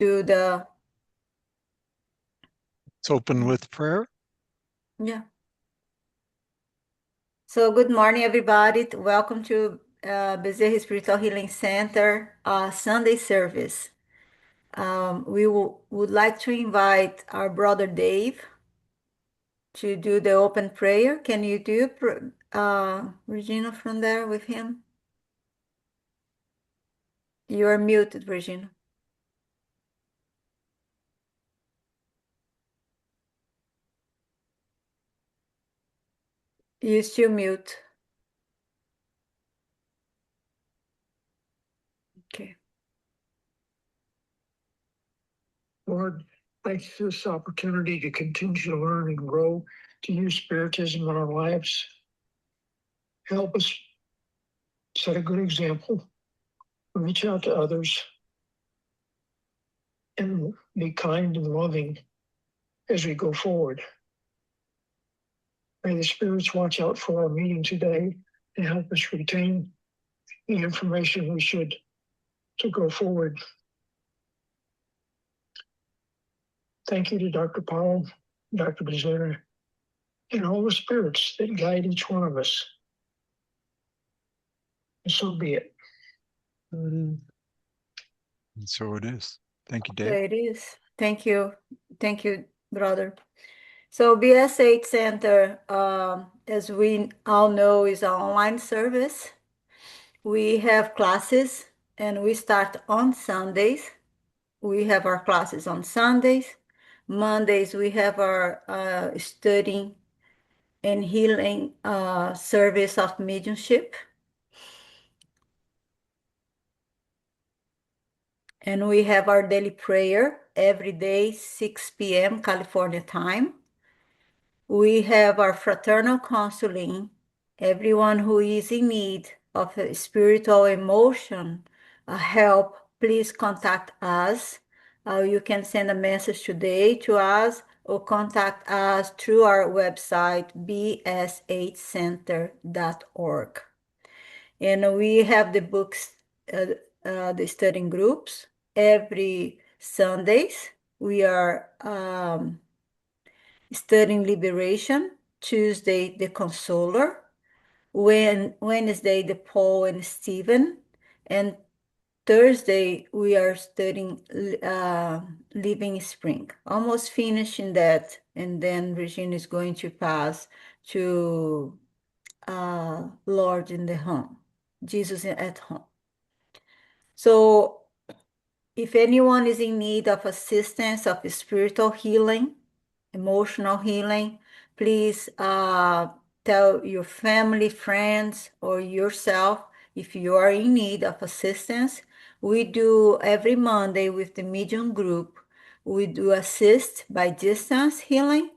do the, Let's open with prayer. yeah. So good morning, everybody. Welcome to Bezerra Spiritual Healing Center Sunday service. We would like to invite our brother Dave to do the open prayer. Can you do, Regina, from there with him? You are muted, Regina. You still mute. Okay. Lord, thanks for this opportunity to continue to learn and grow, to use Spiritism in our lives. Help us set a good example, reach out to others, and be kind and loving as we go forward. May the spirits watch out for our meeting today and help us retain the information we should to go forward. Thank you to Dr. Powell, Dr. Bezerra, and all the spirits that guide each one of us. And so be it. And so it is. Thank you, Dave. There it is. Thank you. Thank you, brother. So BS8 Center, as we all know, is an online service. We have classes and we start on Sundays. We have our classes on Sundays. Mondays, we have our studying and healing service of mediumship. And we have our daily prayer every day, 6 p.m. California time. We have our fraternal counseling. Everyone who is in need of a spiritual emotion help, please contact us. You can send a message today to us or contact us through our website, bs8center.org. And we have the books, the studying groups every Sundays. We are studying liberation. Tuesday, the Consoler. Wednesday, the Paul and Stephen. And Thursday, we are studying Living Spring. Almost finishing that. And then Regina is going to pass to Lord in the home, Jesus at home. So if anyone is in need of assistance of spiritual healing, emotional healing, please tell your family, friends, or yourself if you are in need of assistance. We do every Monday with the medium group. We do assist by distance healing,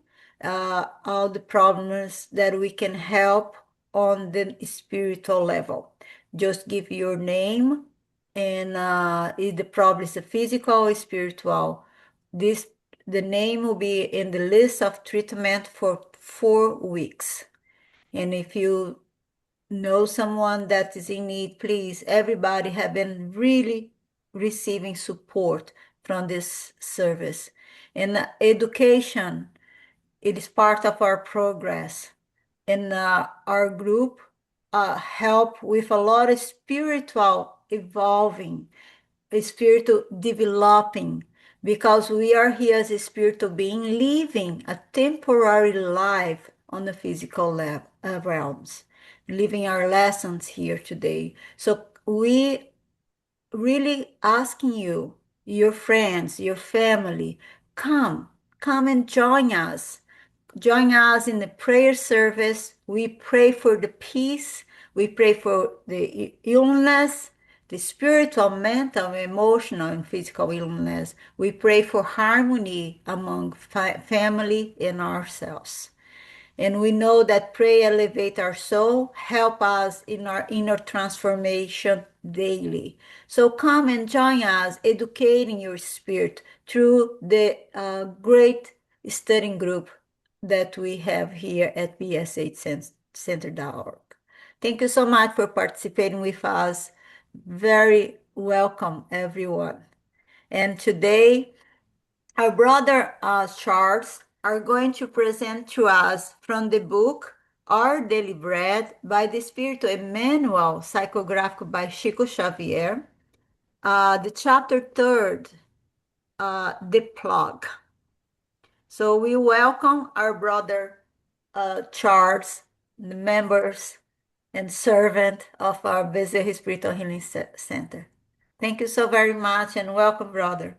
all the problems that we can help on the spiritual level. Just give your name and if the problem is a physical or spiritual. This the name will be in the list of treatment for 4 weeks. And if you know someone that is in need, please, everybody have been really receiving support from this service. And education, it is part of our progress. And our group help with a lot of spiritual evolving, spiritual developing, because we are here as a spiritual being living a temporary life on the physical realms, living our lessons here today. So we really asking you, your friends, your family, come, come and join us. Join us in the prayer service. We pray for the peace. We pray for the illness, the spiritual, mental, emotional, and physical illness. We pray for harmony among family and ourselves. And we know that prayer elevate our soul, help us in our inner transformation daily. So come and join us, educating your spirit through the great studying group that we have here at bs8center.org. Thank you so much for participating with us. Very welcome, everyone. And today, our brother Charles are going to present to us from the book Our Daily Bread by the Spirit of Emmanuel, psychographic by Chico Xavier, the chapter third, the plough. So we welcome our brother Charles, the members and servant of our Bezerra Spiritual Healing Center. Thank you so very much and welcome, brother.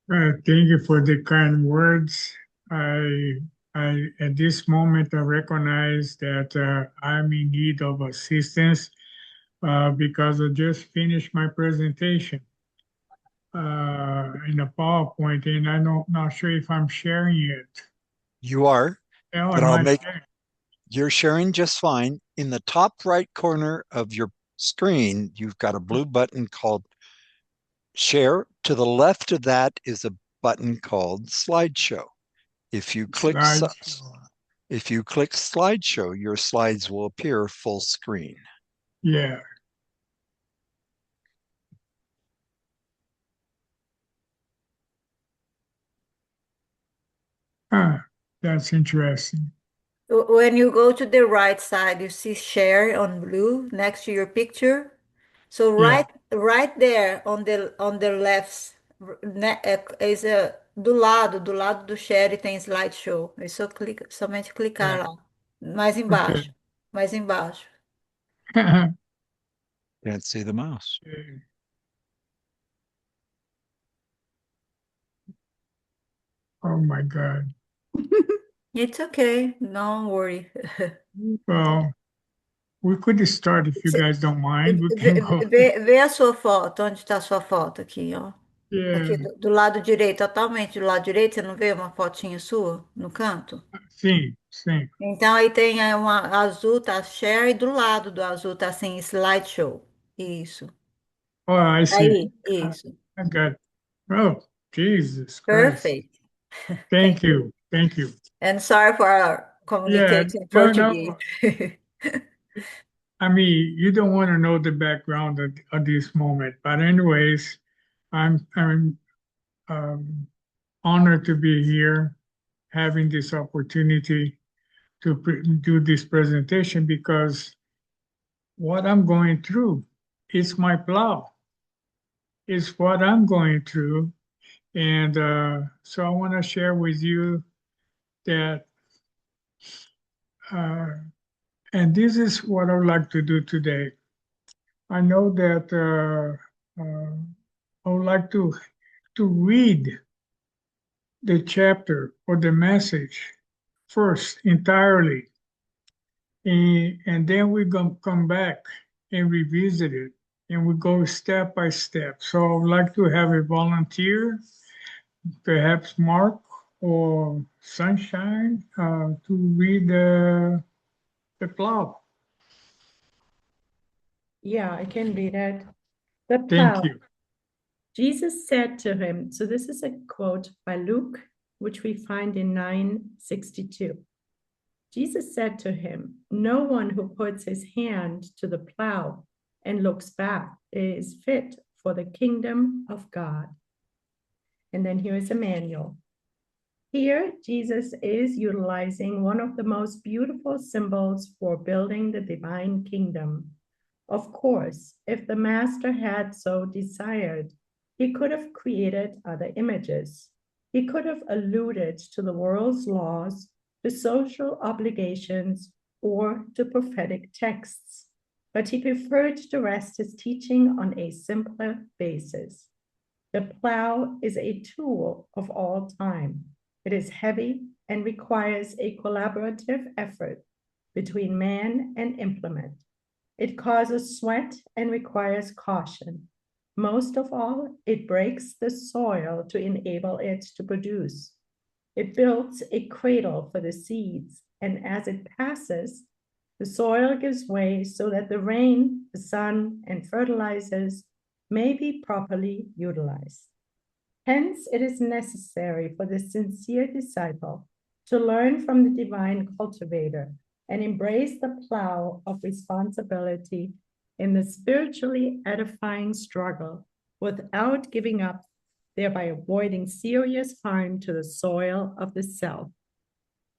Thank you for the kind words. At this moment, I recognize that I'm in need of assistance because I just finished my presentation in a PowerPoint, and I'm not sure if I'm sharing it. You are, Oh, but am I'll I make sharing? you're sharing just fine. In the top right corner of your screen, you've got a blue button called Share. To the left of that is a button called Slideshow. If you click Slideshow. if you click Slideshow, your slides will appear full screen. Yeah. That's interesting. When you go to the right side, you see share on blue next to your picture. So Yeah. right there on the left is do lado do share tem slideshow. É só somente clicar Yeah. lá. Mais Okay. embaixo. Mais embaixo. Can't see the mouse. Oh my God. It's okay. Don't worry. Well, we could start if you guys don't mind. We can go. Vê a sua foto. Onde está a sua foto? Aqui, ó. Aqui Yeah. do lado direito, totalmente do lado direito, você não vê uma fotinha sua no canto? Sim, sim. Então aí tem uma azul, tá share, e do lado do azul tá assim, slideshow. Isso. Oh, I see. Aí, isso. I got. Oh, Jesus Christ. Perfect. Thank Thank you. you. Thank you. And sorry for our Yeah. communication in No, Portuguese. no. I mean, you don't want to know the background of this moment, but anyways, I'm honored to be here, having this opportunity to do this presentation because what I'm going through is my plow. It's what I'm going through. And so I want to share with you that, and this is what I would like to do today. I know that I would like to read the chapter or the message first entirely, and then we're going to come back and revisit it, and we go step by step. So I would like to have a volunteer, perhaps Mark or Sunshine, to read the plow. Yeah, I can read it. The Thank plough. you. Jesus said to him, so this is a quote by Luke, which we find in 9:62. Jesus said to him, no one who puts his hand to the plough and looks back is fit for the kingdom of God. And then here is a manual. Here, Jesus is utilizing one of the most beautiful symbols for building the divine kingdom. Of course, if the master had so desired, he could have created other images. He could have alluded to the world's laws, to social obligations, or to prophetic texts, but he preferred to rest his teaching on a simpler basis. The plow is a tool of all time. It is heavy and requires a collaborative effort between man and implement. It causes sweat and requires caution. Most of all, it breaks the soil to enable it to produce. It builds a cradle for the seeds, and as it passes, the soil gives way so that the rain, the sun, and fertilizers may be properly utilized. Hence, it is necessary for the sincere disciple to learn from the divine cultivator and embrace the plow of responsibility in the spiritually edifying struggle without giving up, thereby avoiding serious harm to the soil of the self.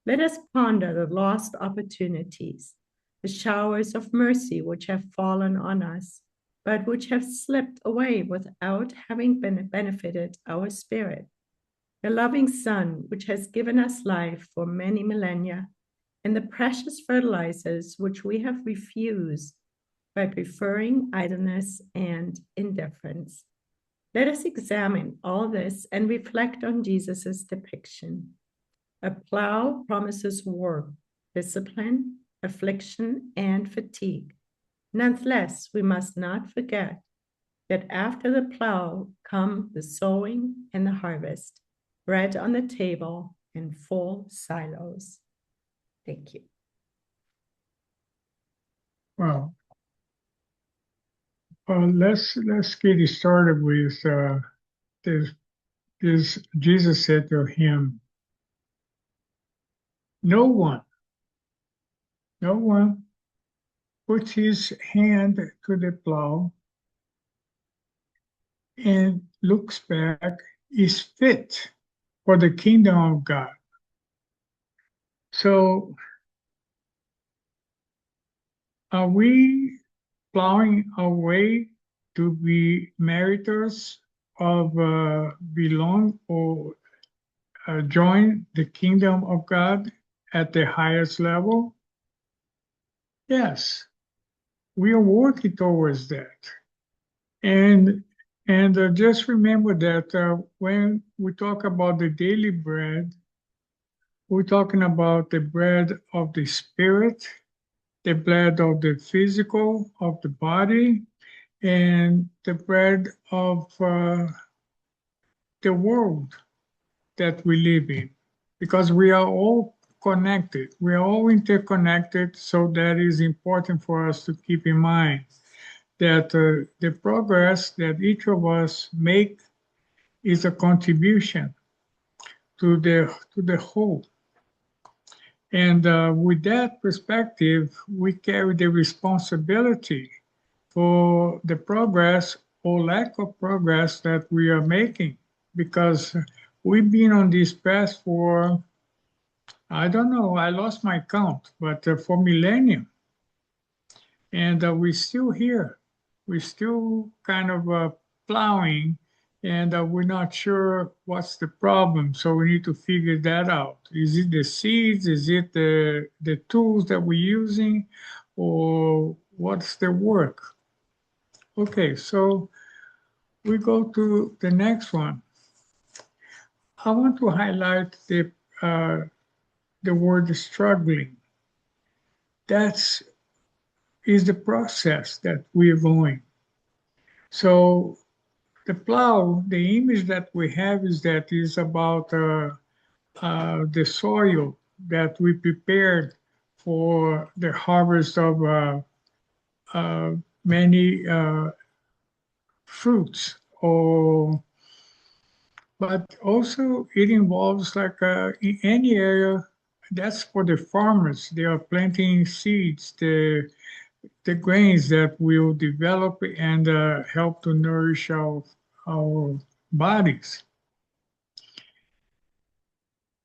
Let us ponder the lost opportunities, the showers of mercy which have fallen on us, but which have slipped away without having benefited our spirit. The loving sun, which has given us life for many millennia, and the precious fertilizers which we have refused by preferring idleness and indifference. Let us examine all this and reflect on Jesus' depiction. A plough promises work, discipline, affliction, and fatigue. Nonetheless, we must not forget that after the plough come the sowing and the harvest, bread on the table and full silos. Thank you. Well, let's get it started with this. Jesus said to him, no one puts his hand to the plow and looks back is fit for the kingdom of God. So are we plowing our way to be meritors of belong or join the kingdom of God at the highest level? Yes, we are working towards that. And just remember that when we talk about the daily bread, we're talking about the bread of the spirit, the bread of the physical, of the body, and the bread of the world that we live in. Because we are all connected, we are all interconnected, so that is important for us to keep in mind that the progress that each of us make is a contribution to the whole. And with that perspective, we carry the responsibility for the progress or lack of progress that we are making, because we've been on this path for, I don't know, I lost my count, but for millennia. And we're still here. We're still kind of plowing, and we're not sure what's the problem. So we need to figure that out. Is it the seeds? Is it the tools that we're using? Or what's the work? Okay, so we go to the next one. I want to highlight the word struggling. That's is the process that we are going. So the plow, the image that we have is about the soil that we prepared for the harvest of many fruits. But also it involves like in any area, that's for the farmers. They are planting seeds, the grains that will develop and help to nourish our bodies.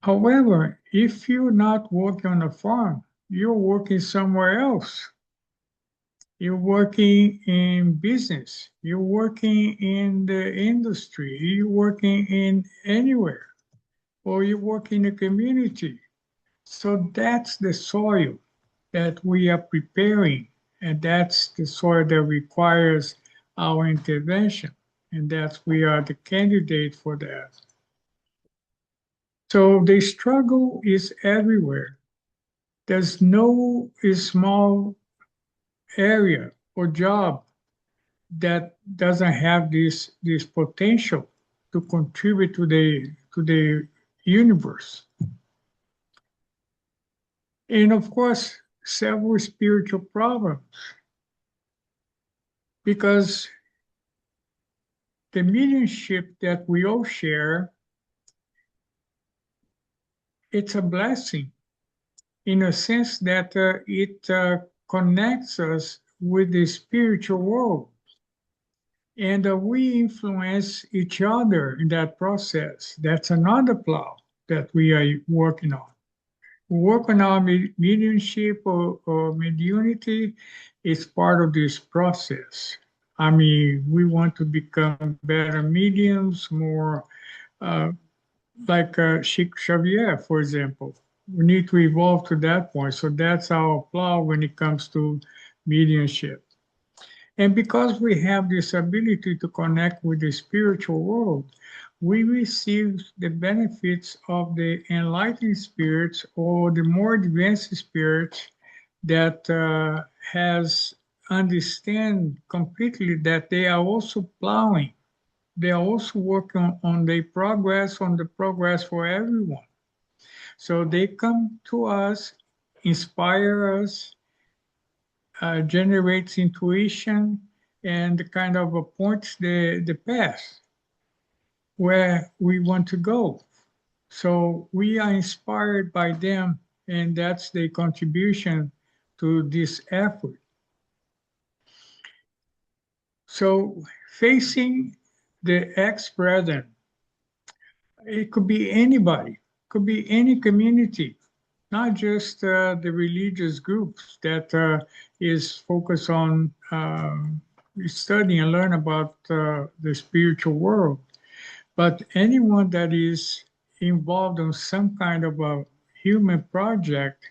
However, if you're not working on a farm, you're working somewhere else. You're working in business. You're working in the industry. You're working in anywhere, or you work in a community. So that's the soil that we are preparing, and that's the soil that requires our intervention, and that we are the candidate for that. So the struggle is everywhere. There's no small area or job that doesn't have this potential to contribute to the universe. And of course, several spiritual problems, because the mediumship that we all share, it's a blessing in a sense that it connects us with the spiritual world. And we influence each other in that process. That's another plow that we are working on. Work on our mediumship or mediunity is part of this process. I mean, we want to become better mediums, more uh, like Sheikh Xavier, for example. We need to evolve to that point. So that's our plow when it comes to mediumship. And because we have this ability to connect with the spiritual world, we receive the benefits of the enlightened spirits or the more advanced spirits that has understand completely that they are also plowing. They are also working on the progress for everyone. So they come to us, inspire us, generates intuition, and kind of points the path where we want to go. So we are inspired by them, and that's the contribution to this effort. So facing the ex-brethren, it could be anybody, could be any community, not just the religious groups that is focused on study and learn about the spiritual world, but anyone that is involved in some kind of a human project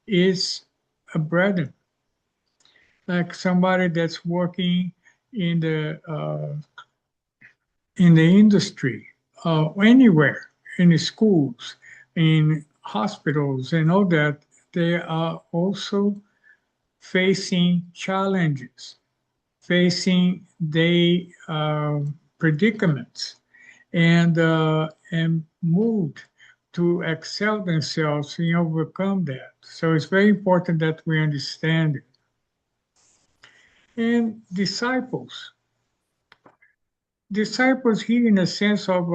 is a brethren, like somebody that's working in the industry, anywhere, in the schools, in hospitals, and all that. They are also facing challenges, facing the predicaments, and moved to excel themselves and overcome that. So it's very important that we understand it. And disciples here in a sense of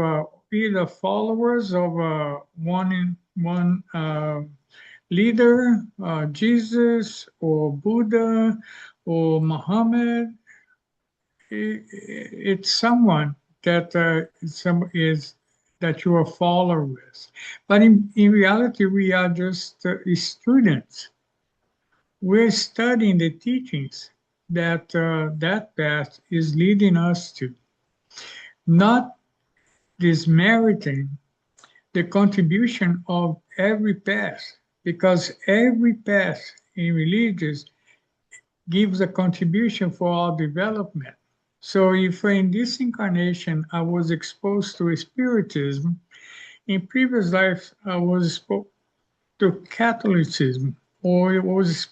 either followers of one leader, Jesus or Buddha or Muhammad. It's someone that that you are a follower with. But in reality, we are just students. We're studying the teachings that that path is leading us to, not dismeriting the contribution of every path, because every path in religious gives a contribution for our development. So if in this incarnation I was exposed to Spiritism, in previous life I was exposed to Catholicism, or it was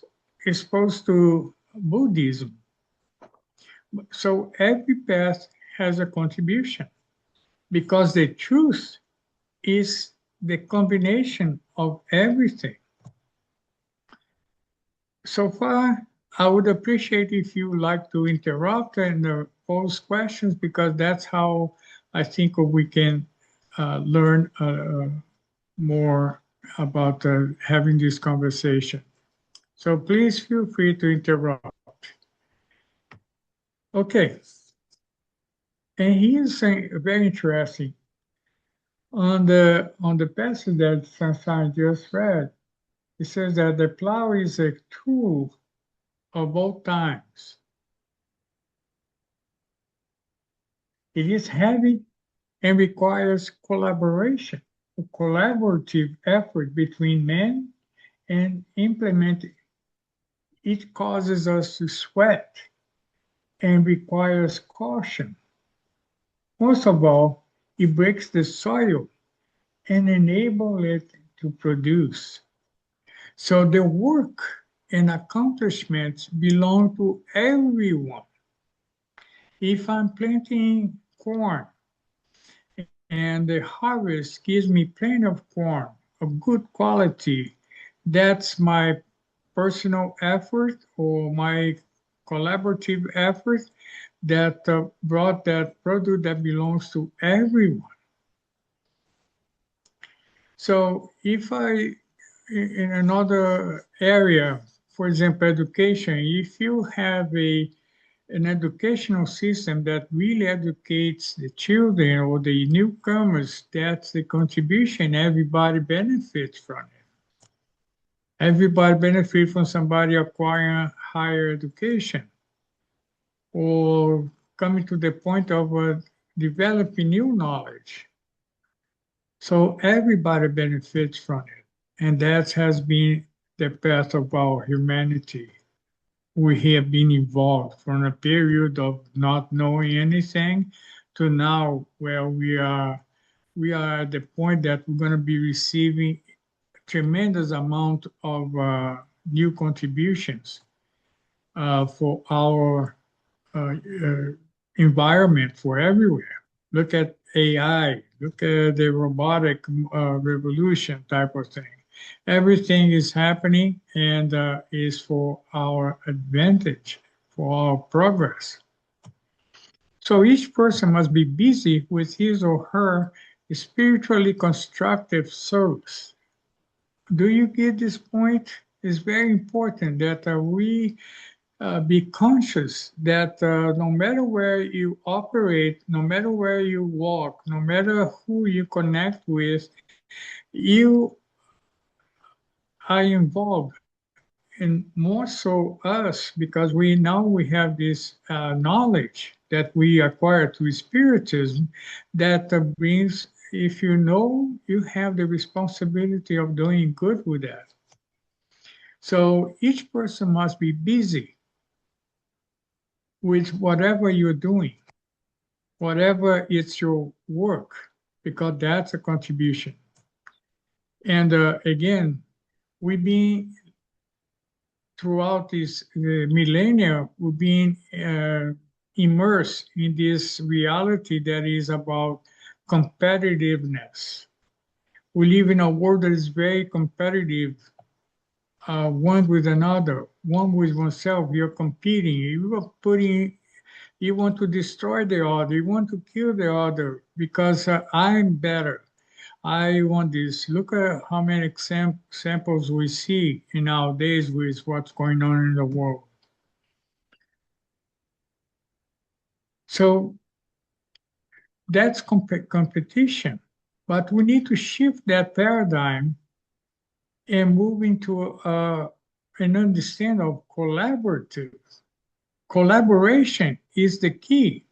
exposed to Buddhism. So every path has a contribution, because the truth is the combination of everything. So far, I would appreciate if you like to interrupt and pose questions, because that's how I think we can learn more about having this conversation. So please feel free to interrupt. Okay. And here's something very interesting. On the passage that Sansan just read, it says that the plow is a tool of all times. It is heavy and requires collaboration, a collaborative effort between men, and implementing. It causes us to sweat and requires caution. Most of all, it breaks the soil and enables it to produce. So the work and accomplishments belong to everyone. If I'm planting corn and the harvest gives me plenty of corn of good quality, that's my personal effort or my collaborative effort that brought that product that belongs to everyone. So if I, in another area, for example, education, if you have a an educational system that really educates the children or the newcomers, that's the contribution. Everybody benefits from it. Everybody benefits from somebody acquiring higher education or coming to the point of developing new knowledge. So everybody benefits from it. And that has been the path of our humanity. We have been involved from a period of not knowing anything to now where we are at the point that we're going to be receiving tremendous amount of new contributions for our environment, for everywhere. Look at AI, look at the robotic revolution type of thing. Everything is happening and is for our advantage, for our progress. So each person must be busy with his or her spiritually constructive service. Do you get this point? It's very important that we be conscious that no matter where you operate, no matter where you walk, no matter who you connect with, you are involved. And more so us, because we have this knowledge that we acquire through spiritism that brings, if you know, you have the responsibility of doing good with that. So each person must be busy with whatever you're doing, whatever it's your work, because that's a contribution. And again, we've been throughout this millennia, we've been immersed in this reality that is about competitiveness. We live in a world that is very competitive, one with another, one with oneself. You're competing. You want to destroy the other. You want to kill the other because I'm better. I want this. Look at how many examples we see in nowadays with what's going on in the world. So that's competition. But we need to shift that paradigm and move into an understanding of collaborative. Collaboration is the key.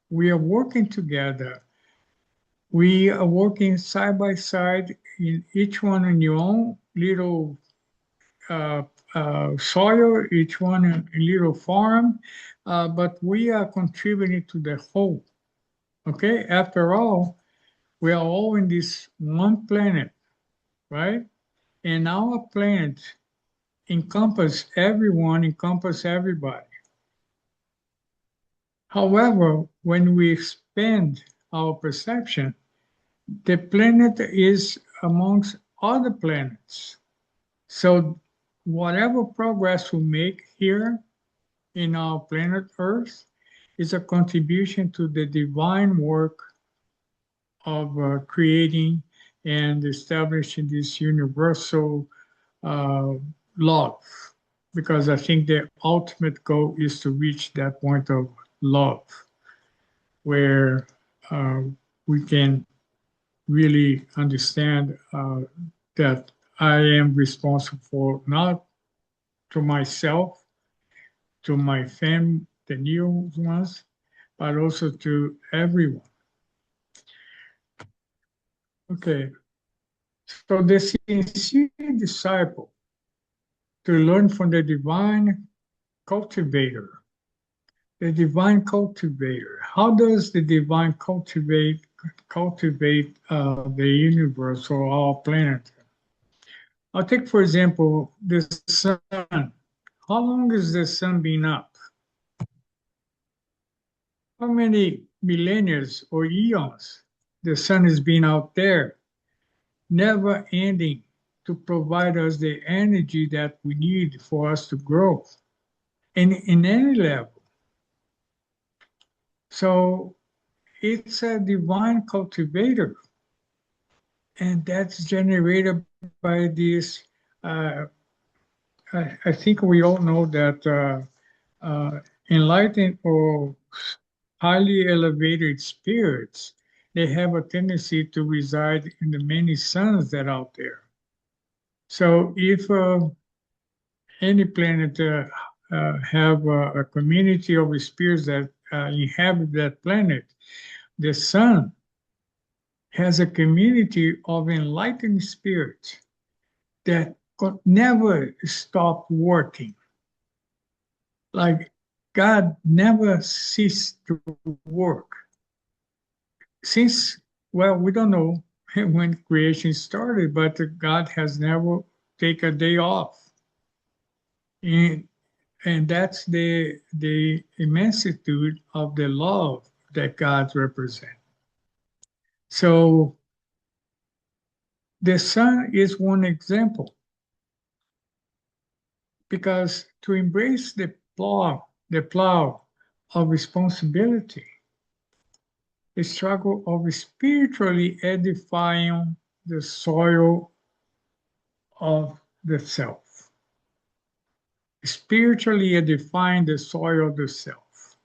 We are working together. We are working side by side, in each one in your own little soil, each one in a little farm, but we are contributing to the whole. Okay, after all, we are all in this one planet, right? And our planet encompasses everyone, encompasses everybody. However, when we expand our perception, the planet is amongst other planets. So whatever progress we make here in our planet Earth is a contribution to the divine work of creating and establishing this universal love. Because I think the ultimate goal is to reach that point of love where we can really understand that I am responsible for not to myself, to my family, the new ones, but also to everyone. Okay, so the sincere disciple to learn from the divine cultivator. The divine cultivator. How does the divine cultivate the universe or our planet? I'll take, for example, the sun. How long has the sun been up? How many millennia or eons the sun has been out there, never ending to provide us the energy that we need for us to grow in any level. So it's a divine cultivator, and that's generated by this. I think we all know that enlightened or highly elevated spirits, they have a tendency to reside in the many suns that are out there. So if any planet have a community of spirits that inhabit that planet, the sun has a community of enlightened spirits that could never stop working. Like God never ceased to work. Since, well, we don't know when creation started, but God has never taken a day off. And that's the immensitude of the love that God represents. So the sun is one example, because to embrace the plow of responsibility, the struggle of spiritually edifying the soil of the self, spiritually edifying the soil of the self.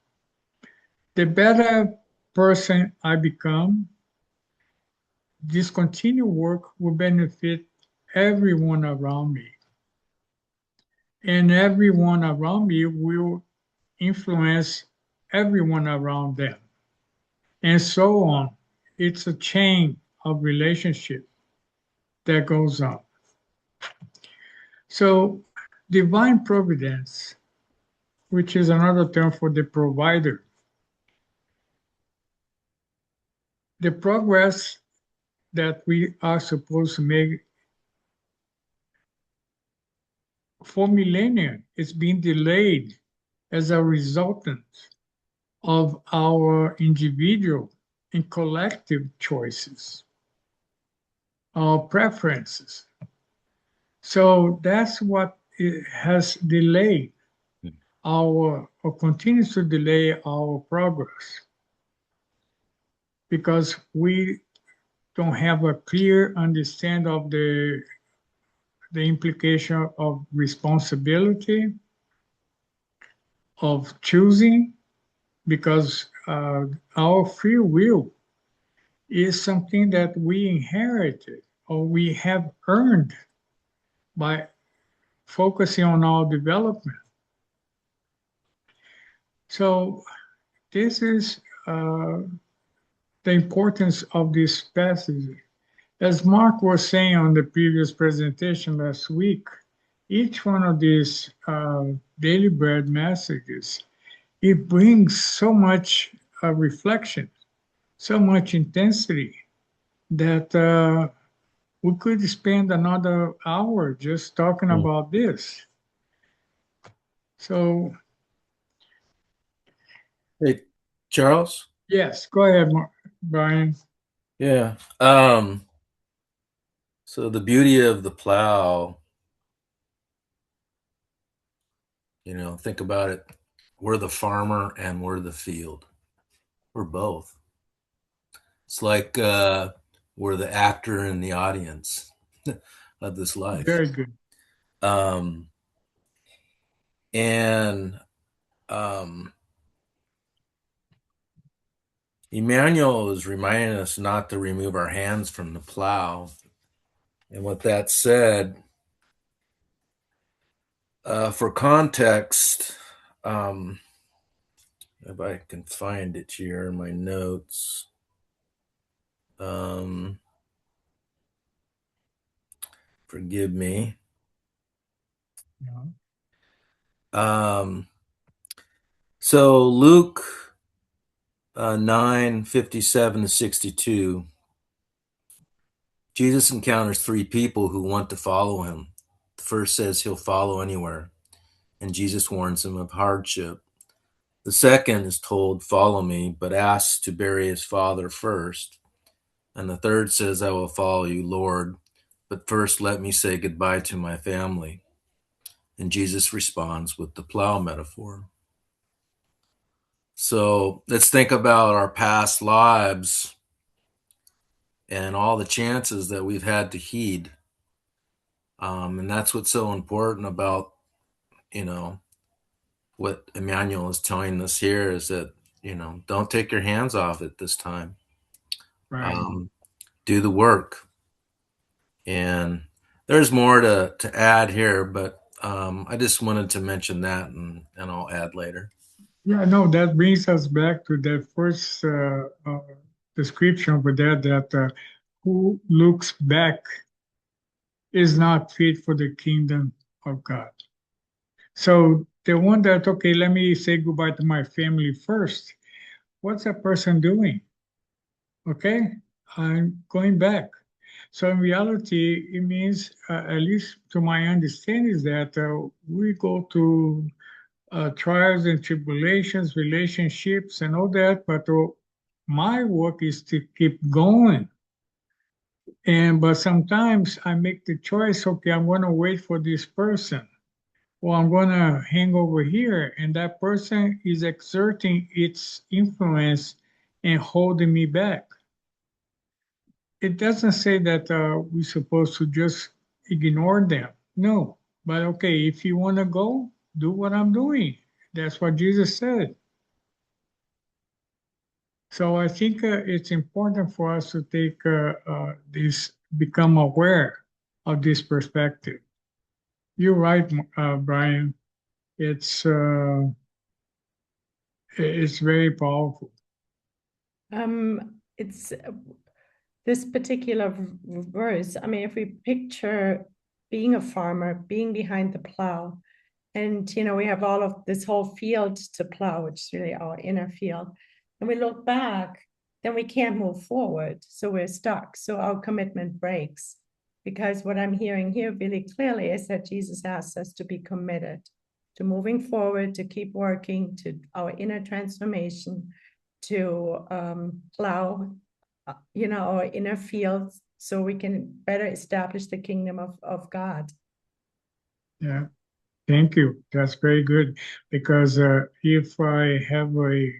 The better person I become, this continued work will benefit everyone around me. And everyone around me will influence everyone around them. And so on. It's a chain of relationship that goes on. So, divine providence, which is another term for the provider, the progress that we are supposed to make for millennia is being delayed as a resultant of our individual and collective choices, our preferences. So that's what it has delayed or continues to delay our progress, because we don't have a clear understanding of the implication of responsibility, of choosing, because our free will is something that we inherited or we have earned by focusing on our development. So this is the importance of this passage. As Mark was saying on the previous presentation last week, each one of these daily bread messages, it brings so much reflection, so much intensity that we could spend another hour just talking about this. So, Hey, Charles? yes, go ahead, Brian. Yeah. So the beauty of the plow, think about it. We're the farmer and we're the field. We're both. It's like we're the actor and the audience of this life. Very good. And Emmanuel is reminding us not to remove our hands from the plow. And with that said, for context, if I can find it here in my notes. Forgive me. So Luke 9:57-62, Jesus encounters three people who want to follow him. The first says he'll follow anywhere, and Jesus warns him of hardship. The second is told, follow me, but asks to bury his father first. And the third says, I will follow you, Lord, but first let me say goodbye to my family. And Jesus responds with the plow metaphor. So let's think about our past lives and all the chances that we've had to heed. And that's what's so important about, what Emmanuel is telling us here is that, don't take your hands off it this time. Right. Do the work. And there's more to add here, but I just wanted to mention that, and I'll add later. Yeah, no, that brings us back to that first description over there that who looks back is not fit for the kingdom of God. So the one that, okay, let me say goodbye to my family first. What's that person doing? Okay, I'm going back. So in reality, it means, at least to my understanding, is that we go to trials and tribulations, relationships, and all that. But my work is to keep going. But sometimes I make the choice. Okay, I'm going to wait for this person, or I'm going to hang over here, and that person is exerting its influence and holding me back. It doesn't say that we're supposed to just ignore them. No, but okay, if you want to go, do what I'm doing. That's what Jesus said. So I think it's important for us to take become aware of this perspective. You're right, Brian. It's uh, it's very powerful. It's this particular verse. I mean, if we picture being a farmer, being behind the plow, and we have all of this whole field to plow, which is really our inner field, and we look back, then we can't move forward, so we're stuck. So our commitment breaks, because what I'm hearing here really clearly is that Jesus asks us to be committed to moving forward, to keep working, to our inner transformation, to plow, our inner fields, so we can better establish the kingdom of God. Yeah, thank you. That's very good. Because if I have a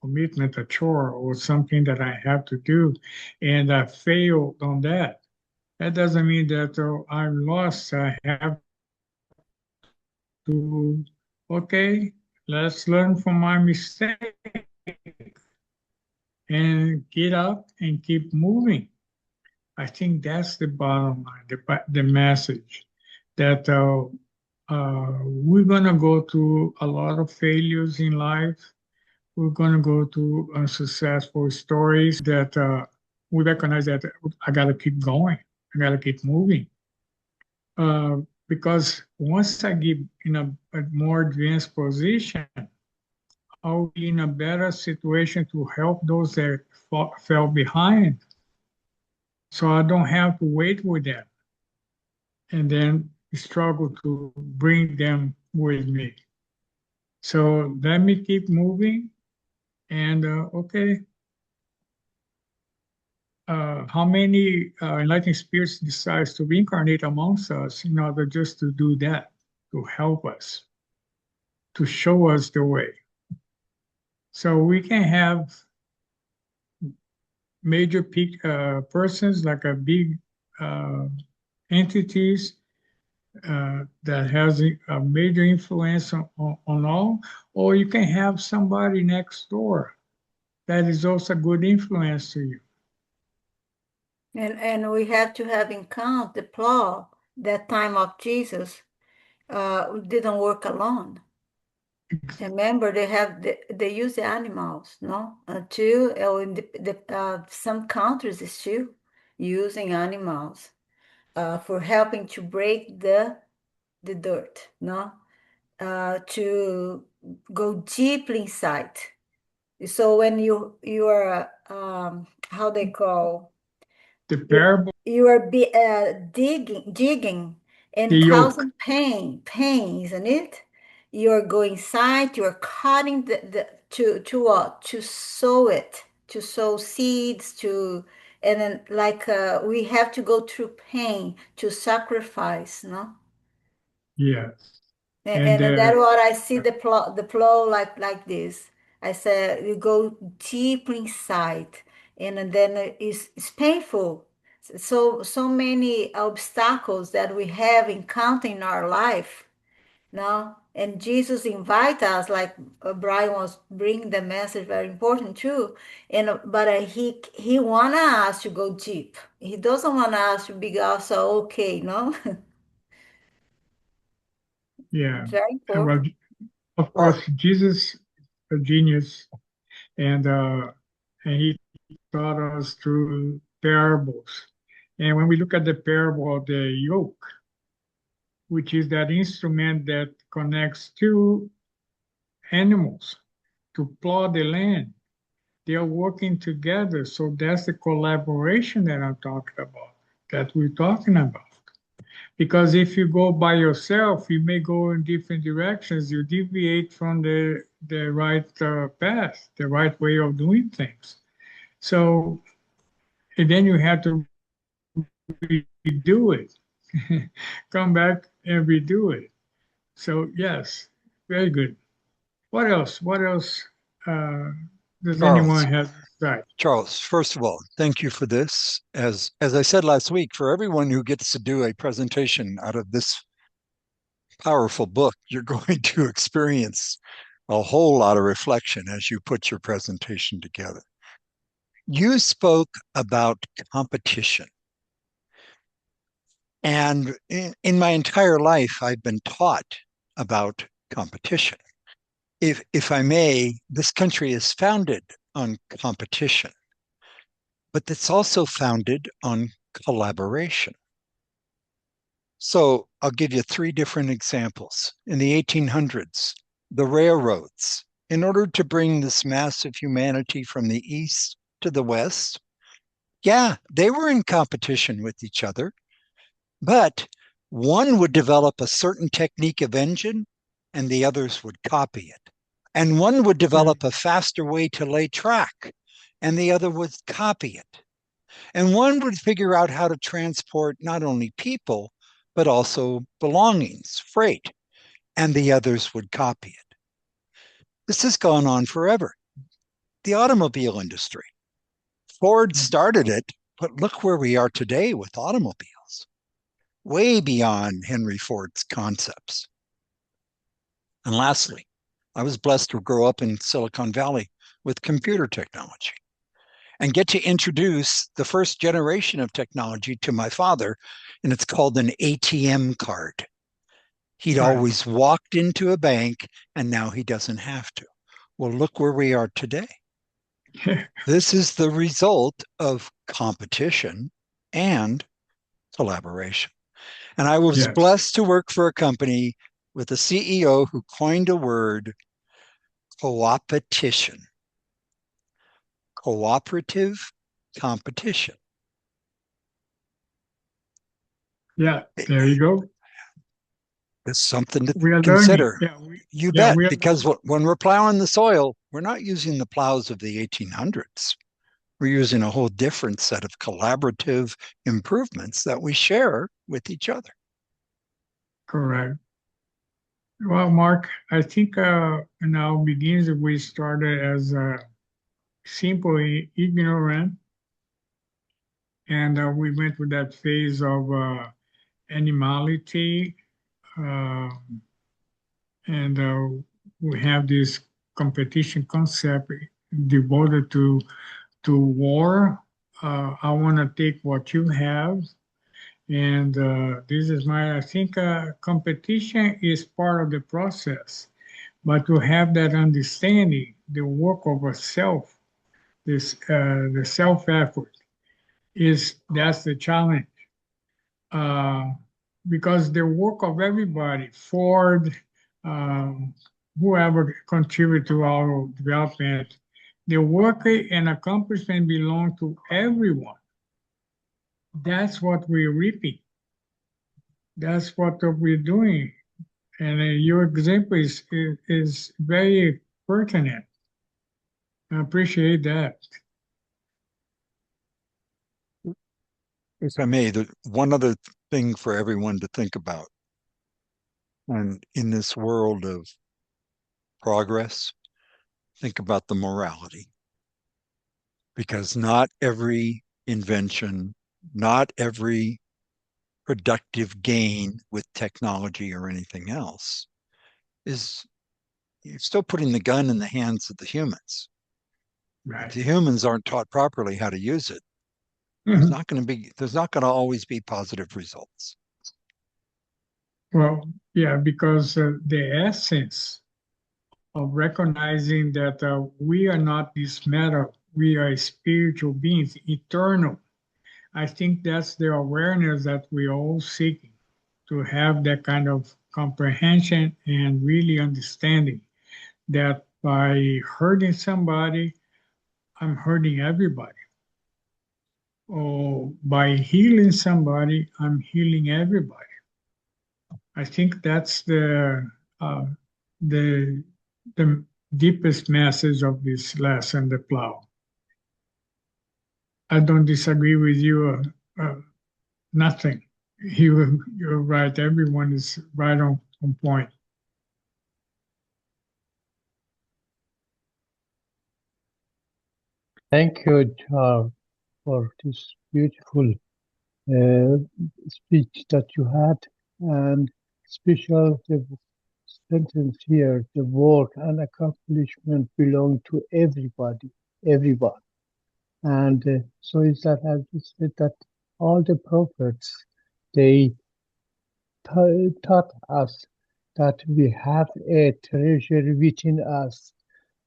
commitment, a chore, or something that I have to do, and I failed on that, that doesn't mean that I'm lost. I have to, okay, let's learn from my mistake and get up and keep moving. I think that's the bottom line, the message that we're going to go through a lot of failures in life. We're going to go through unsuccessful stories that we recognize that I got to keep going. I got to keep moving. Because once I get in a more advanced position, I'll be in a better situation to help those that fell behind. So I don't have to wait with them and then struggle to bring them with me. So let me keep moving. And okay, how many enlightened spirits decides to reincarnate amongst us in order just to do that, to help us, to show us the way? So we can have major persons like a big entities that has a major influence on all, or you can have somebody next door that is also a good influence to you. And we have to have in count the plow that time of Jesus didn't work alone. Remember, they use the animals, no? Too, in some countries is still using animals for helping to break the dirt, no? To go deeply inside. So when you are how they call The parable, you are digging the and yoke. causing pain, isn't it? You're going inside, you're cutting the to sow it, to sow seeds, and then like we have to go through pain to sacrifice, no? Yes. And And that's what I see the plow like this. I said you go deep inside, and then it's painful. So many obstacles that we have encountered in our life, no? And Jesus invite us, like Brian was bringing the message, very important too. And but he want us to go deep. He doesn't want us to be also okay, no? Yeah. It's very And well, important. of Well, course, Jesus, a genius, and he taught us through parables. And when we look at the parable of the yoke, which is that instrument that connects two animals to plow the land, they are working together. So that's the collaboration that I'm talking about, that we're talking about. Because if you go by yourself, you may go in different directions. You deviate from the right path, the right way of doing things. So, and then you have to redo it, come back and redo it. So, yes, very good. What else? What else uh, does anyone Charles, have to say? Charles, first of all, thank you for this. As I said last week, for everyone who gets to do a presentation out of this powerful book, you're going to experience a whole lot of reflection as you put your presentation together. You spoke about competition. And in my entire life, I've been taught about competition. If I may, this country is founded on competition, but it's also founded on collaboration. So I'll give you three different examples. In the 1800s, the railroads, in order to bring this mass of humanity from the east to the west, yeah, they were in competition with each other, but one would develop a certain technique of engine and the others would copy it. And one would develop a faster way to lay track and the other would copy it. And one would figure out how to transport not only people, but also belongings, freight, and the others would copy it. This has gone on forever. The automobile industry. Ford started it, but look where we are today with automobiles, way beyond Henry Ford's concepts. And lastly, I was blessed to grow up in Silicon Valley with computer technology and get to introduce the first generation of technology to my father, and it's called an ATM card. He'd Right. always walked into a bank, and now he doesn't have to. Well, look where we are today. This is the result of competition and collaboration. And I was Yes. blessed to work for a company with a CEO who coined a word, coopetition, cooperative competition. Yeah. There you go. It's something to We are learning. consider. Yeah. You Yeah. bet, We are because learning. when we're plowing the soil, we're not using the plows of the 1800s. We're using a whole different set of collaborative improvements that we share with each other. Correct. Well, Mark, I think in our beginnings we started as simply ignorant, and we went through that phase of animality, uh, and we have this competition concept devoted to war. I want to take what you have, and this is my. I think competition is part of the process. But to have that understanding, the work of a self, the self effort is that's the challenge. Uh, because the work of everybody, Ford, um, whoever contribute to our development, the work and accomplishment belong to everyone. That's what we're reaping. That's what we're doing. And your example is very pertinent. I appreciate that. If I may, one other thing for everyone to think about, and in this world of progress, think about the morality, because not every invention, not every productive gain with technology or anything else is you're still putting the gun in the hands of the humans. If Right. the humans aren't taught properly how to use it, Mhm. there's not going to always be positive results. Well, yeah, because the essence of recognizing that we are not this matter, we are spiritual beings, eternal. I think that's the awareness that we're all seeking, to have that kind of comprehension and really understanding that by hurting somebody, I'm hurting everybody. Or by healing somebody, I'm healing everybody. I think that's uh, the the deepest message of this lesson, the plow. I don't disagree with you. Nothing. You're right. Everyone is right on point. Thank you, Charles, for this beautiful uh, speech that you had, and special the sentence here: the work and accomplishment belong to everybody, everyone. And so is that, as you said, that all the prophets, they taught us that we have a treasure within us,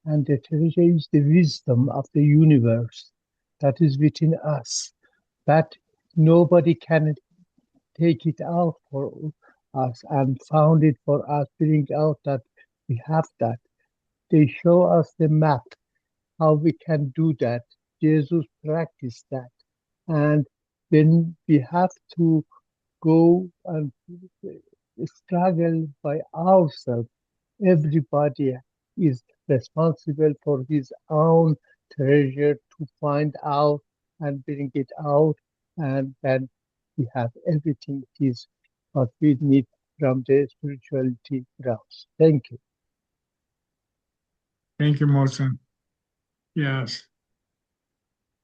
and the treasure is the wisdom of the universe that is within us, that nobody can take it out for us and found it for us, bring out that we have that. They show us the map, how we can do that. Jesus practiced that. And then we have to go and struggle by ourselves. Everybody is responsible for his own treasure to find out and bring it out, and then we have everything is what we need from the spirituality grounds. Thank you. Thank you, Mosen. Yes.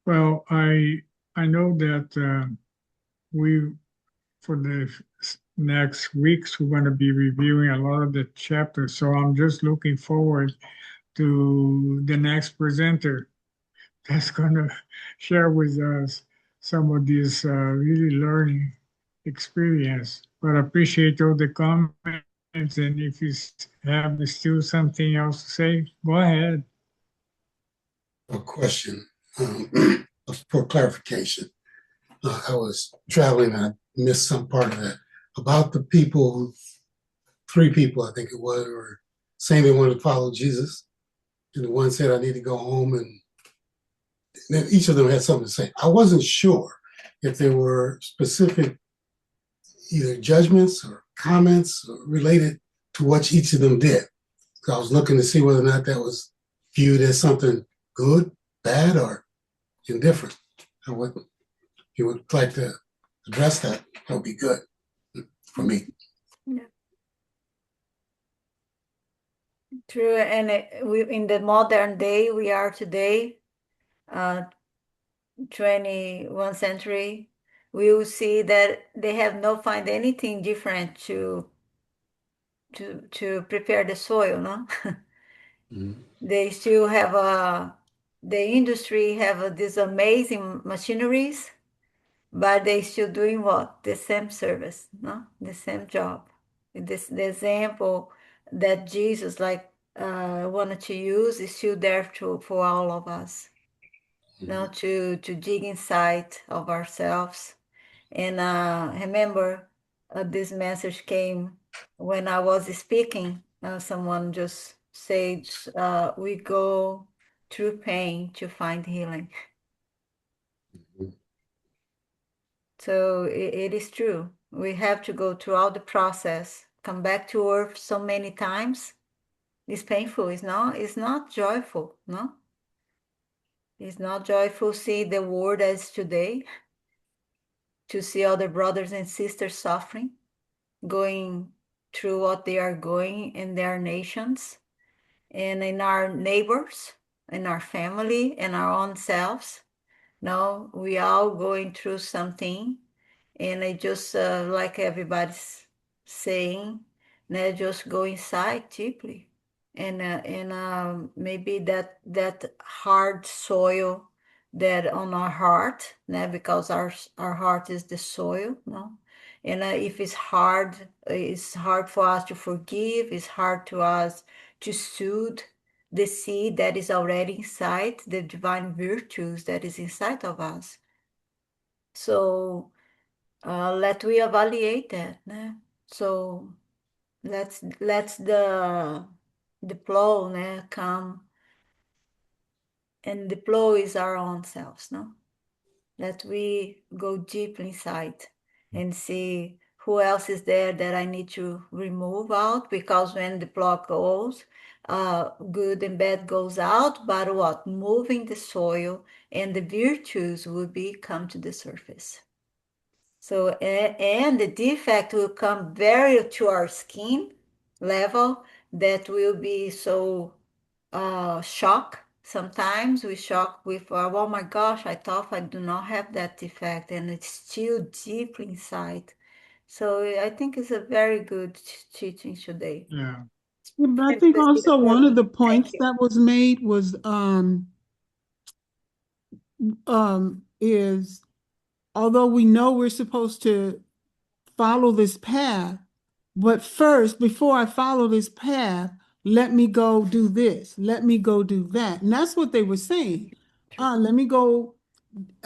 Well, I know that we for the next weeks we're going to be reviewing a lot of the chapters. So I'm just looking forward to the next presenter that's going to share with us some of this really learning experience. But I appreciate all the comments, and if you have still something else to say, go ahead. A question for clarification. I was traveling, I missed some part of that. About the people, 3 people, I think it was, were saying they wanted to follow Jesus. And the one said, I need to go home. And then each of them had something to say. I wasn't sure if there were specific either judgments or comments related to what each of them did. So I was looking to see whether or not that was viewed as something good, bad, or indifferent. I would, if you would like to address that, that would be good for me. Yeah. True, and we in the modern day we are today, 21st century, we will see that they have not find anything different to prepare the soil, no? They still have the industry have these amazing machineries, but they still doing what? The same service, no? The same job. The example that Jesus wanted to use is still there for all of us. Now to dig inside of ourselves. And remember, this message came when I was speaking. Someone just said, we go through pain to find healing. So it is true. We have to go through all the process, come back to earth so many times. It's painful. It's not joyful, no? It's not joyful see the world as today, to see other brothers and sisters suffering, going through what they are going in their nations and in our neighbors, in our family, and our own selves. No, we all going through something, and I just like everybody's saying, Just go inside deeply, and maybe that hard soil that on our heart, because our heart is the soil, no. And if it's hard for us to forgive. It's hard to us to soothe the seed that is already inside, the divine virtues that is inside of us. So let we evaluate that, né? So let's the flow, né, come, and the flow is our own selves, no? That we go deep inside and see who else is there that I need to remove out, because when the flow goes, good and bad goes out, but what? Moving the soil, and the virtues will be come to the surface. So, and the defect will come very to our skin level, that will be so shock. Sometimes we shock with, oh my gosh, I thought I do not have that defect, and it's still deep inside. So I think it's a very good teaching today. Yeah. Yeah, but I And think specific also for one of me. the Thank points you. that was made was is although we know we're supposed to follow this path, but first, before I follow this path, let me go do this, let me go do that. And that's what they were saying. Let me go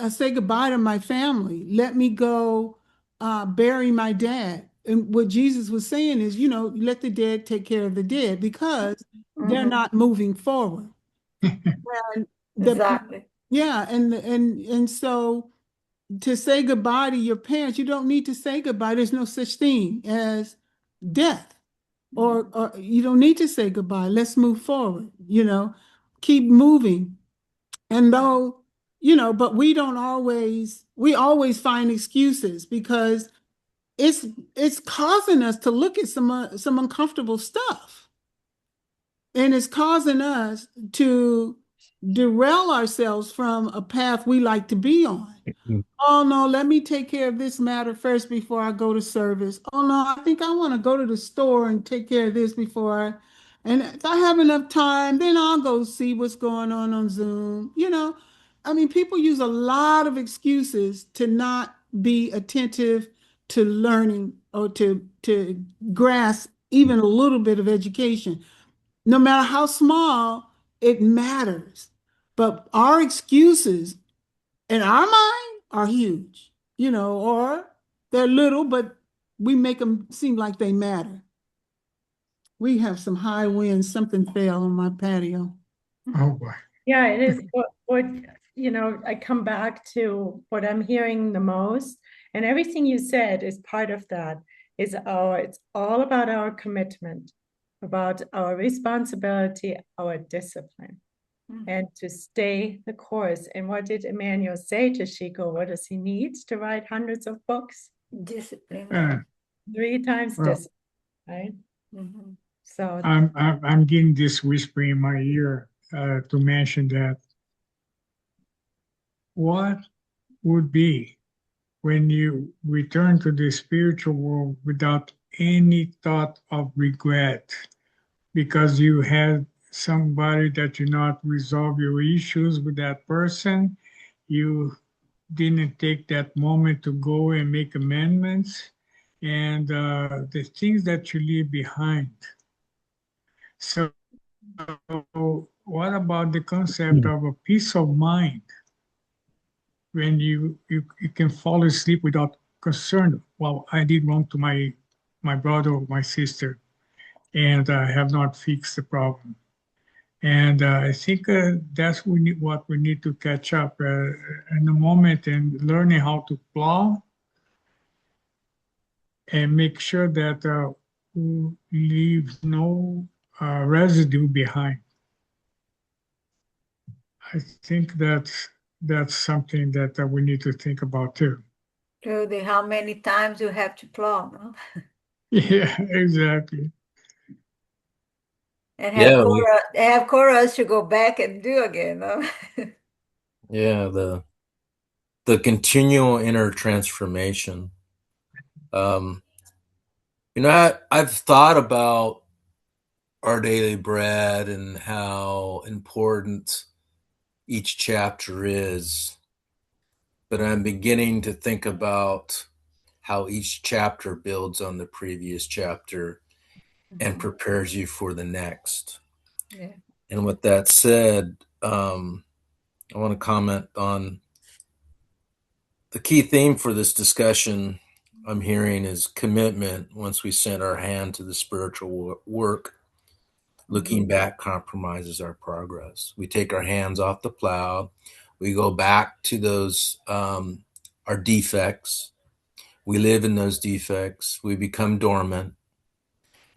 say goodbye to my family. Let me go bury my dad. And what Jesus was saying is, let the dead take care of the dead, because they're Mhm. not moving forward. And the Exactly. yeah, and so to say goodbye to your parents, you don't need to say goodbye. There's no such thing as death, or you don't need to say goodbye. Let's move forward, keep moving. And though, but we always find excuses, because it's causing us to look at some uncomfortable stuff. And it's causing us to derail ourselves from a path we like to be on. Oh no, let me take care of this matter first before I go to service. Oh no, I think I want to go to the store and take care of this and if I have enough time, then I'll go see what's going on Zoom. I mean, people use a lot of excuses to not be attentive to learning, or to grasp even a little bit of education. No matter how small, it matters. But our excuses in our mind are huge, or they're little, but we make them seem like they matter. We have some high winds, something fell on my patio. Oh boy. Yeah, it is what I come back to what I'm hearing the most, and everything you said is part of that. It's all about our commitment, about our responsibility, our discipline, and to stay the course. And what did Emmanuel say to Chico? What does he need to write hundreds of books? Discipline. 3 times Well, discipline, right? Mm-hmm. So I'm getting this whisper in my ear to mention that what would be when you return to the spiritual world without any thought of regret, because you had somebody that you not resolve your issues with that person, you didn't take that moment to go and make amendments, and the things that you leave behind. So what about the concept of a peace of mind when you can fall asleep without concern? Well, I did wrong to my brother or my sister, and I have not fixed the problem. And I think that's what we need to catch up in the moment, and learning how to plow and make sure that we leave no residue behind. I think that's something that we need to think about too. Truly, how many times you have to plow, no? Yeah, exactly. And Yeah, have courage to go back and do again, no? yeah, the continual inner transformation. I've thought about Our Daily Bread and how important each chapter is, but I'm beginning to think about how each chapter builds on the previous chapter and prepares you for the next. Yeah. And with that said, I want to comment on the key theme for this discussion I'm hearing is commitment. Once we set our hand to the spiritual work, looking back compromises our progress. We take our hands off the plow. We go back to those, our defects. We live in those defects. We become dormant.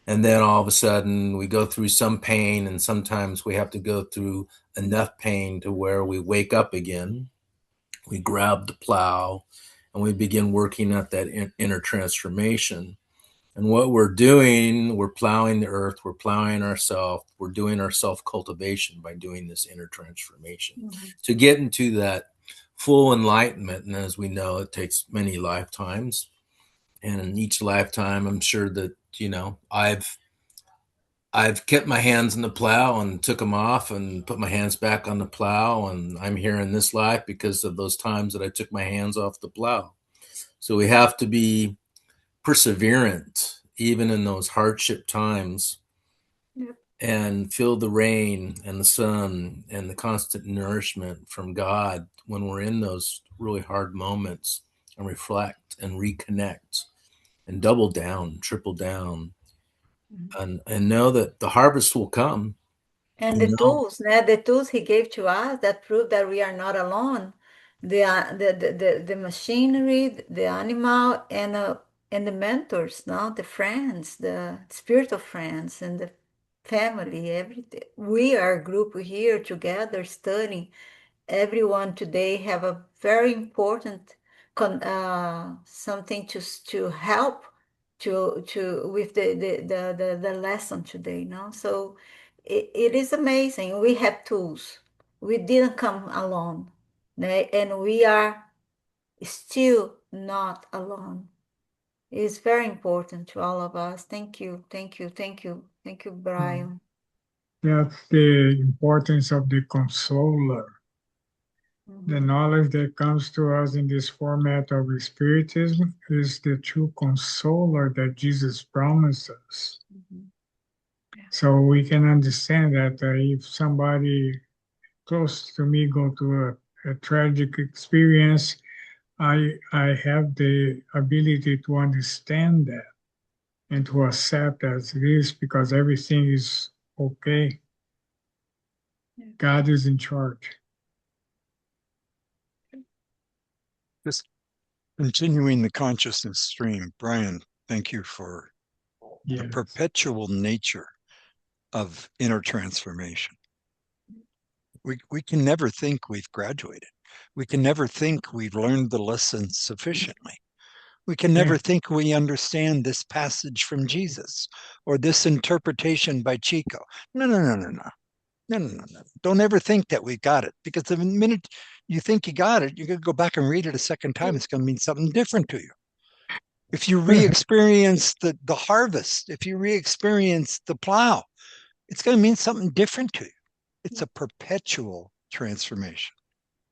And then all of a sudden we go through some pain, and sometimes we have to go through enough pain to where we wake up again. We grab the plow and we begin working at that inner transformation. And what we're doing, we're plowing the earth, we're plowing ourselves, we're doing our self cultivation by doing this inner transformation to get into that full enlightenment. And as we know, it takes many lifetimes. And in each lifetime, I'm sure that, I've kept my hands in the plow and took them off and put my hands back on the plow. And I'm here in this life because of those times that I took my hands off the plow. So we have to be perseverant, even in those hardship times, and feel the rain and the sun and the constant nourishment from God when we're in those really hard moments, and reflect and reconnect and double down, triple down, and know that the harvest will come. And the tools he gave to us that prove that we are not alone. The machinery, the animal, and the mentors, no, the friends, the spiritual friends, and the family, everything. We are a group here together studying. Everyone today have a very important something to help to with the lesson today, no? So it is amazing. We have tools. We didn't come alone, and we are still not alone. It's very important to all of us. Thank you, thank you, thank you, thank you, Brian. That's the importance of the consoler. The knowledge that comes to us in this format of spiritism is the true consoler that Jesus promised us. So we can understand that if somebody close to me go through a tragic experience, I have the ability to understand that and to accept as it is because everything is okay. God is in charge. Just continuing the consciousness stream, Brian, thank you for the perpetual nature of inner transformation. We can never think we've graduated. We can never think we've learned the lesson sufficiently. We can never think we understand this passage from Jesus or this interpretation by Chico. No. Don't ever think that we got it, because the minute you think you got it, you're going to go back and read it a second time. It's going to mean something different to you. If you re-experience the harvest, if you re-experience the plow, it's going to mean something different to you. It's a perpetual transformation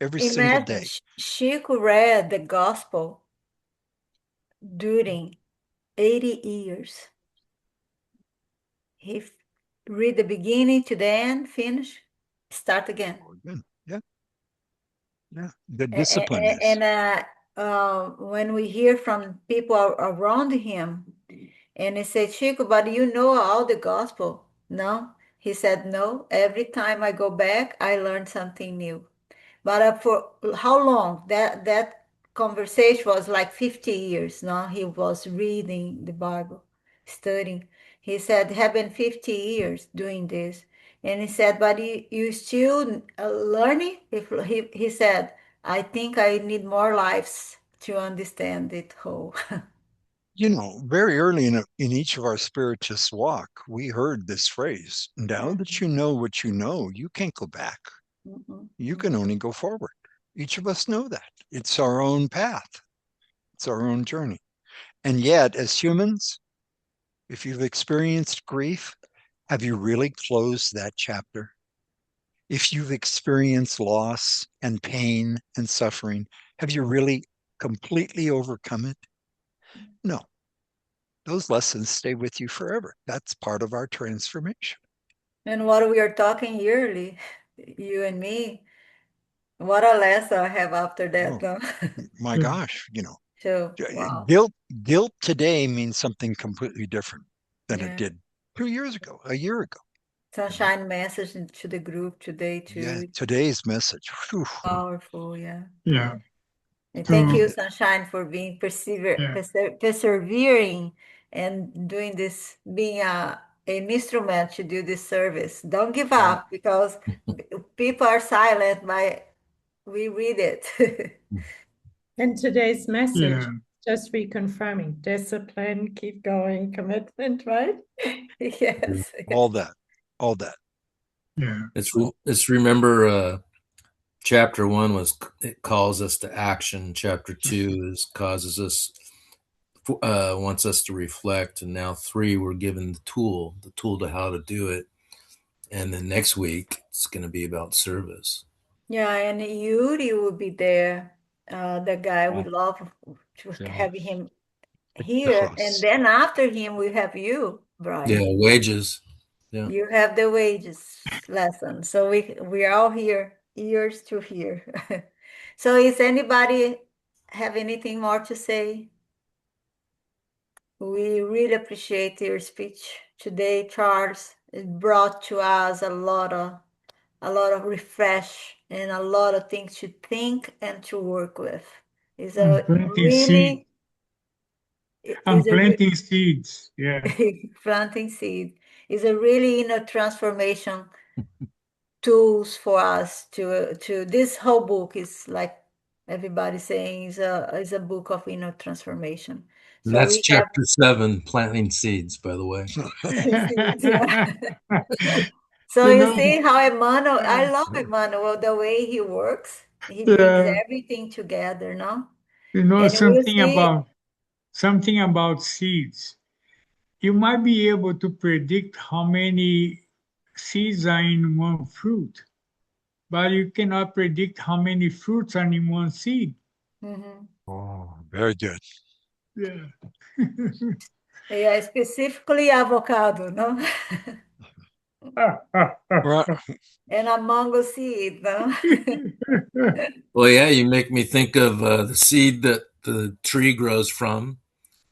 every single day. Chico read the gospel during 80 years. He read the beginning to the end, finish, start again. Yeah, the discipline is. And when we hear from people around him, and they say, Chico, but you know all the gospel. No, he said, no, every time I go back, I learn something new. But for how long? That conversation was like 50 years. No, he was reading the Bible, studying. He said, have been 50 years doing this. And he said, but you still learning? He said, I think I need more lives to understand it whole. Very early in each of our spiritist walk, we heard this phrase, now that you know what you know, you can't go back. You can only go forward. Each of us know that. It's our own path. It's our own journey. And yet, as humans, If you've experienced grief, have you really closed that chapter? If you've experienced loss and pain and suffering, have you really completely overcome it? No. Those lessons stay with you forever. That's part of our transformation. And what we are talking yearly, you and me, what a lesson I have after that, Oh, no? my Yeah. gosh, So, wow. guilt today means something completely different than it Yeah. did 2 years ago, a year ago. Sunshine message to the group today Yeah, too. today's message. Whew. Powerful, yeah. Yeah. And thank you, So, Sunshine, for being yeah. persevering and doing this, being an instrument to do this service. Don't give Yeah. up because people are silent, but we read it. And today's message, Yeah. just reconfirming discipline, keep going, commitment, right? Yes. All that. All that. Yeah. It's remember chapter 1 it calls us to action. Chapter 2 causes us wants us to reflect, and now 3 we're given the tool to how to do it. And then next week it's going to be about service. Yeah, and Yuri will be there. The guy we love to have him here. And Yes. then after him, we have you, Yeah, Brian. wages. Yeah. You have the wages lesson. So we are all here, ears to hear. So is anybody have anything more to say? We really appreciate your speech today, Charles. It brought to us a lot of refresh and a lot of things to think and to work with. It's I'm a planting seed. really I'm is a planting seeds. Yeah. planting seed is a really inner transformation tools for us to this whole book is like everybody saying is a book of inner transformation. And So that's we have chapter 7, planting seeds, by the way. planting seeds, yeah. So You you know, see how Emmanuel, uh, I love Emmanuel, the way he works. He brings yeah, everything together, no? you know And we'll see. something about seeds. You might be able to predict how many seeds are in one fruit, but you cannot predict how many fruits are in one seed. Mhm. Oh, very good. Yeah. Yeah, specifically avocado, no? Well, And a mango seed, no? Well, yeah, you make me think of the seed that the tree grows from,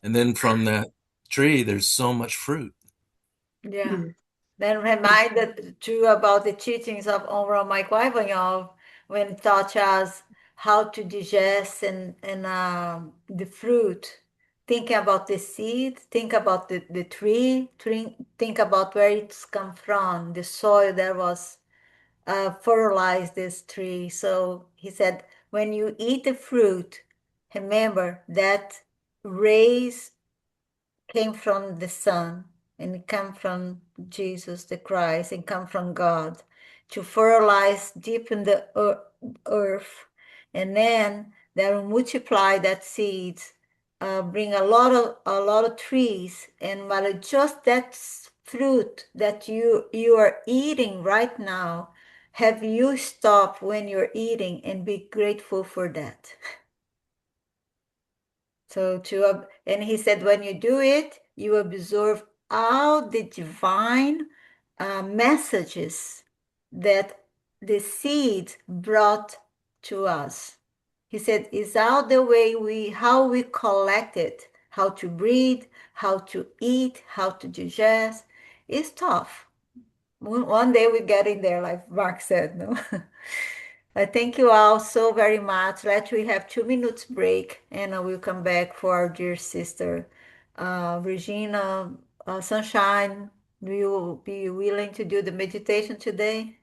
and then from that tree, there's so much fruit. Yeah. Then reminded too about the teachings of Omra Mike Ivanov when taught us how to digest and the fruit. Think about the seed, think about the tree, think about where it's come from, the soil that was fertilized this tree. So he said, when you eat the fruit, remember that rays came from the sun and it come from Jesus the Christ and come from God to fertilize deep in the earth, and then they will multiply that seeds, bring a lot of trees, and while just that fruit that you are eating right now, have you stopped when you're eating and be grateful for that? So and he said, when you do it, you absorb all the divine messages that the seed brought to us. He said, it's all the way how we collect it, how to breathe, how to eat, how to digest. It's tough. One day we get in there, like Mark said, no? I thank you all so very much. Let we have 2 minutes break, and I will come back for our dear sister, Regina Sunshine. Will you be willing to do the meditation today?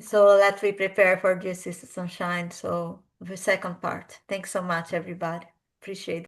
So let we prepare for dear sister Sunshine. So the second part. Thanks so much, everybody. Appreciate it.